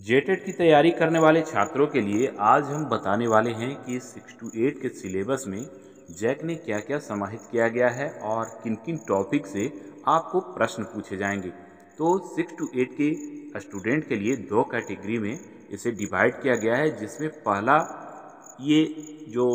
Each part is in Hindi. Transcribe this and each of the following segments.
जेटेट की तैयारी करने वाले छात्रों के लिए आज हम बताने वाले हैं कि 6 to 8 के सिलेबस में जैक ने क्या क्या समाहित किया गया है और किन किन टॉपिक से आपको प्रश्न पूछे जाएंगे। तो 6 to 8 के स्टूडेंट के लिए दो कैटेगरी में इसे डिवाइड किया गया है, जिसमें पहला ये जो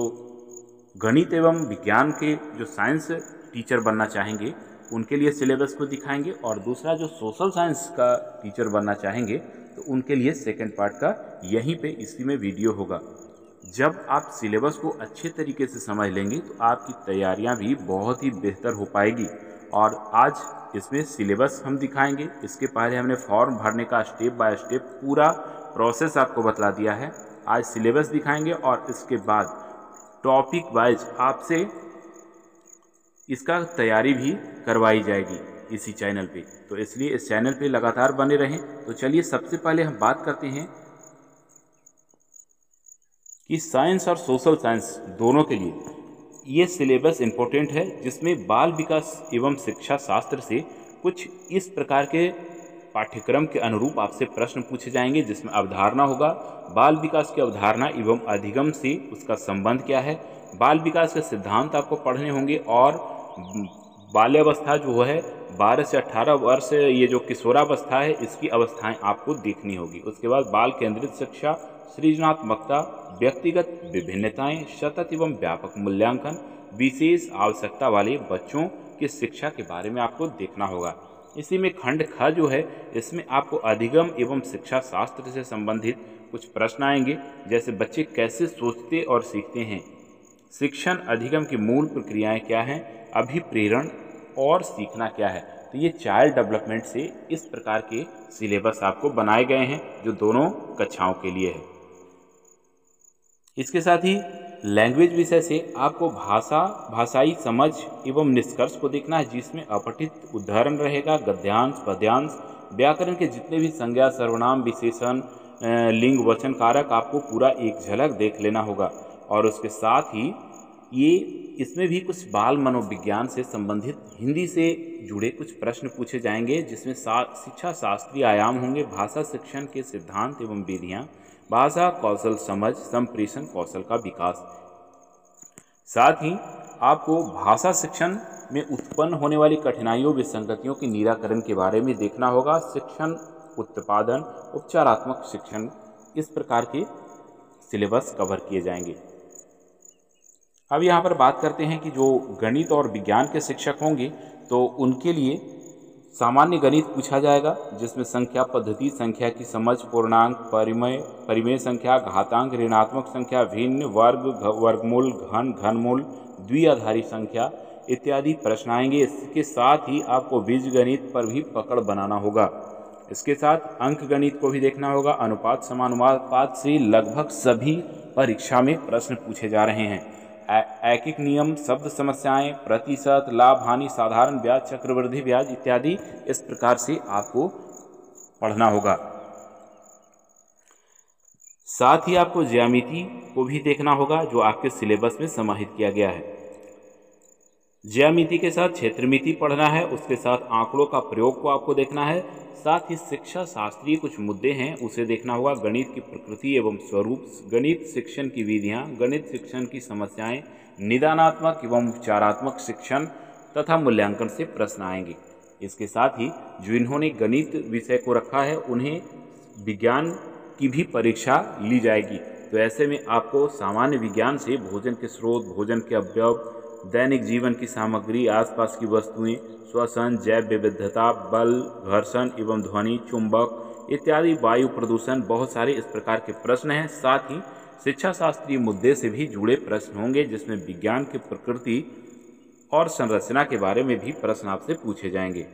गणित एवं विज्ञान के जो साइंस टीचर बनना चाहेंगे उनके लिए सिलेबस को दिखाएंगे, और दूसरा जो सोशल साइंस का टीचर बनना चाहेंगे तो उनके लिए सेकंड पार्ट का यहीं पे इसी में वीडियो होगा। जब आप सिलेबस को अच्छे तरीके से समझ लेंगे तो आपकी तैयारियां भी बहुत ही बेहतर हो पाएगी। और आज इसमें सिलेबस हम दिखाएंगे। इसके पहले हमने फॉर्म भरने का स्टेप बाय स्टेप पूरा प्रोसेस आपको बतला दिया है। आज सिलेबस दिखाएंगे और इसके बाद टॉपिक वाइज आपसे इसका तैयारी भी करवाई जाएगी इसी चैनल पे, तो इसलिए इस चैनल पे लगातार बने रहें। तो चलिए सबसे पहले हम बात करते हैं कि साइंस और सोशल साइंस दोनों के लिए ये सिलेबस इम्पोर्टेंट है, जिसमें बाल विकास एवं शिक्षा शास्त्र से कुछ इस प्रकार के पाठ्यक्रम के अनुरूप आपसे प्रश्न पूछे जाएंगे, जिसमें अवधारणा होगा। बाल विकास की अवधारणा एवं अधिगम से उसका संबंध क्या है, बाल विकास के सिद्धांत आपको पढ़ने होंगे, और बाल्यावस्था जो है 12 से 18 वर्ष, ये जो किशोरावस्था है, इसकी अवस्थाएं आपको देखनी होगी। उसके बाद बाल केंद्रित शिक्षा, सृजनात्मकता, व्यक्तिगत विभिन्नताएं, सतत एवं व्यापक मूल्यांकन, विशेष आवश्यकता वाले बच्चों की शिक्षा के बारे में आपको देखना होगा। इसी में खंड ख जो है, इसमें आपको अधिगम एवं शिक्षा शास्त्र से संबंधित कुछ प्रश्न आएंगे, जैसे बच्चे कैसे सोचते और सीखते हैं, शिक्षण अधिगम की मूल प्रक्रियाएं क्या हैं, अभिप्रेरण और सीखना क्या है। तो ये चाइल्ड डेवलपमेंट से इस प्रकार के सिलेबस आपको बनाए गए हैं जो दोनों कक्षाओं के लिए है। इसके साथ ही लैंग्वेज विषय से आपको भाषाई समझ एवं निष्कर्ष को देखना है, जिसमें अपठित उदाहरण रहेगा, गद्यांश, पद्यांश, व्याकरण के जितने भी संज्ञा, सर्वनाम, विशेषण, लिंग, वचन, कारक आपको पूरा एक झलक देख लेना होगा। और उसके साथ ही ये इसमें भी कुछ बाल मनोविज्ञान से संबंधित हिंदी से जुड़े कुछ प्रश्न पूछे जाएंगे, जिसमें शिक्षा शास्त्रीय आयाम होंगे, भाषा शिक्षण के सिद्धांत एवं विधियां, भाषा कौशल समझ, संप्रेषण कौशल का विकास। साथ ही आपको भाषा शिक्षण में उत्पन्न होने वाली कठिनाइयों, विसंगतियों के निराकरण के बारे में देखना होगा, शिक्षण उत्पादन, उपचारात्मक शिक्षण, इस प्रकार के सिलेबस कवर किए जाएंगे। अब यहाँ पर बात करते हैं कि जो गणित और विज्ञान के शिक्षक होंगे तो उनके लिए सामान्य गणित पूछा जाएगा, जिसमें संख्या पद्धति, संख्या की समझ, पूर्णांक, परिमेय संख्या, घातांक, ऋणात्मक संख्या, भिन्न, वर्ग, वर्गमूल, घन, घनमूल, द्विआधारी संख्या इत्यादि प्रश्न आएंगे। इसके साथ ही आपको बीजगणित पर भी पकड़ बनाना होगा। इसके साथ अंक गणित को भी देखना होगा। अनुपात समानुपात से लगभग सभी परीक्षा में प्रश्न पूछे जा रहे हैं। ऐकिक नियम, शब्द समस्याएं, प्रतिशत, लाभ हानि, साधारण ब्याज, चक्रवृद्धि ब्याज इत्यादि इस प्रकार से आपको पढ़ना होगा। साथ ही आपको ज्यामिति को भी देखना होगा, जो आपके सिलेबस में समाहित किया गया है। ज्यामिति के साथ क्षेत्रमिति पढ़ना है, उसके साथ आंकड़ों का प्रयोग को आपको देखना है। साथ ही शिक्षा शास्त्रीय कुछ मुद्दे हैं उसे देखना होगा, गणित की प्रकृति एवं स्वरूप, गणित शिक्षण की विधियां, गणित शिक्षण की समस्याएं, निदानात्मक एवं उपचारात्मक शिक्षण तथा मूल्यांकन से प्रश्न आएंगे। इसके साथ ही जो इन्होंने गणित विषय को रखा है उन्हें विज्ञान की भी परीक्षा ली जाएगी। तो ऐसे में आपको सामान्य विज्ञान से भोजन के स्रोत, भोजन के अवयव, दैनिक जीवन की सामग्री, आसपास की वस्तुएं, श्वसन, जैव विविधता, बल, घर्षण एवं ध्वनि, चुंबक इत्यादि, वायु प्रदूषण, बहुत सारे इस प्रकार के प्रश्न हैं। साथ ही शिक्षा शास्त्रीय मुद्दे से भी जुड़े प्रश्न होंगे, जिसमें विज्ञान की प्रकृति और संरचना के बारे में भी प्रश्न आपसे पूछे जाएंगे।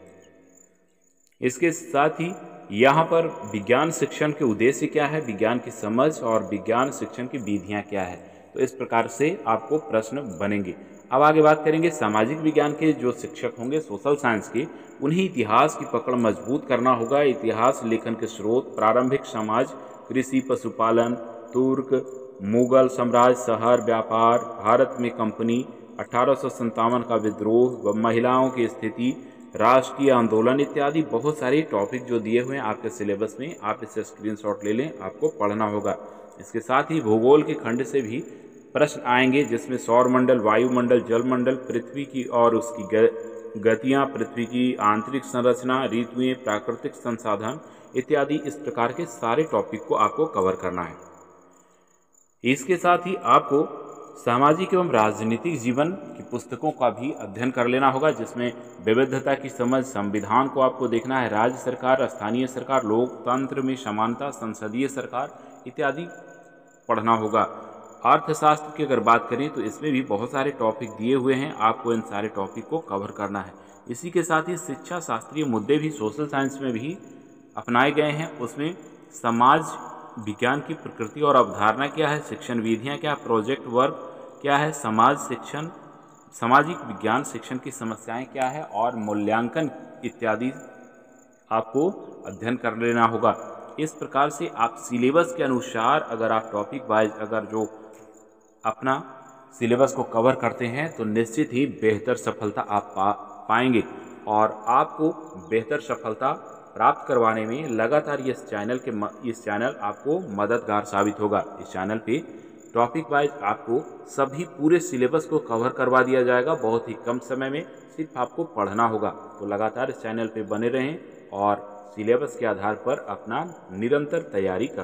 इसके साथ ही यहाँ पर विज्ञान शिक्षण के उद्देश्य क्या है, विज्ञान की समझ और विज्ञान शिक्षण की विधियाँ क्या है, तो इस प्रकार से आपको प्रश्न बनेंगे। अब आगे बात करेंगे सामाजिक विज्ञान के जो शिक्षक होंगे, सोशल साइंस के, उन्हें इतिहास की पकड़ मजबूत करना होगा। इतिहास लेखन के स्रोत, प्रारंभिक समाज, कृषि, पशुपालन, तुर्क, मुगल साम्राज्य, शहर, व्यापार, भारत में कंपनी, 1857 का विद्रोह, महिलाओं की स्थिति, राष्ट्रीय आंदोलन इत्यादि बहुत सारे टॉपिक जो दिए हुए हैं आपके सिलेबस में, आप इससे स्क्रीनशॉट ले लें, आपको पढ़ना होगा। इसके साथ ही भूगोल के खंड से भी प्रश्न आएंगे, जिसमें सौरमंडल, वायुमंडल, जलमंडल, पृथ्वी की और उसकी गतियाँ, पृथ्वी की आंतरिक संरचना, ऋतुएं, प्राकृतिक संसाधन इत्यादि इस प्रकार के सारे टॉपिक को आपको कवर करना है। इसके साथ ही आपको सामाजिक एवं राजनीतिक जीवन की पुस्तकों का भी अध्ययन कर लेना होगा, जिसमें विविधता की समझ, संविधान को आपको देखना है, राज्य सरकार, स्थानीय सरकार, लोकतंत्र में समानता, संसदीय सरकार इत्यादि पढ़ना होगा। अर्थशास्त्र की अगर बात करें तो इसमें भी बहुत सारे टॉपिक दिए हुए हैं, आपको इन सारे टॉपिक को कवर करना है। इसी के साथ ही शिक्षा शास्त्रीय मुद्दे भी सोशल साइंस में भी अपनाए गए हैं। उसमें समाज विज्ञान की प्रकृति और अवधारणा क्या है, शिक्षण विधियाँ क्या, प्रोजेक्ट वर्क क्या है, समाज शिक्षण, सामाजिक विज्ञान शिक्षण की समस्याएं क्या है और मूल्यांकन इत्यादि आपको अध्ययन कर लेना होगा। इस प्रकार से आप सिलेबस के अनुसार अगर आप टॉपिक वाइज अगर जो अपना सिलेबस को कवर करते हैं तो निश्चित ही बेहतर सफलता आप पाएंगे, और आपको बेहतर सफलता प्राप्त करवाने में लगातार इस चैनल आपको मददगार साबित होगा। इस चैनल पे टॉपिक वाइज आपको सभी पूरे सिलेबस को कवर करवा दिया जाएगा बहुत ही कम समय में, सिर्फ आपको पढ़ना होगा। तो लगातार इस चैनल पे बने रहें और सिलेबस के आधार पर अपना निरंतर तैयारी कर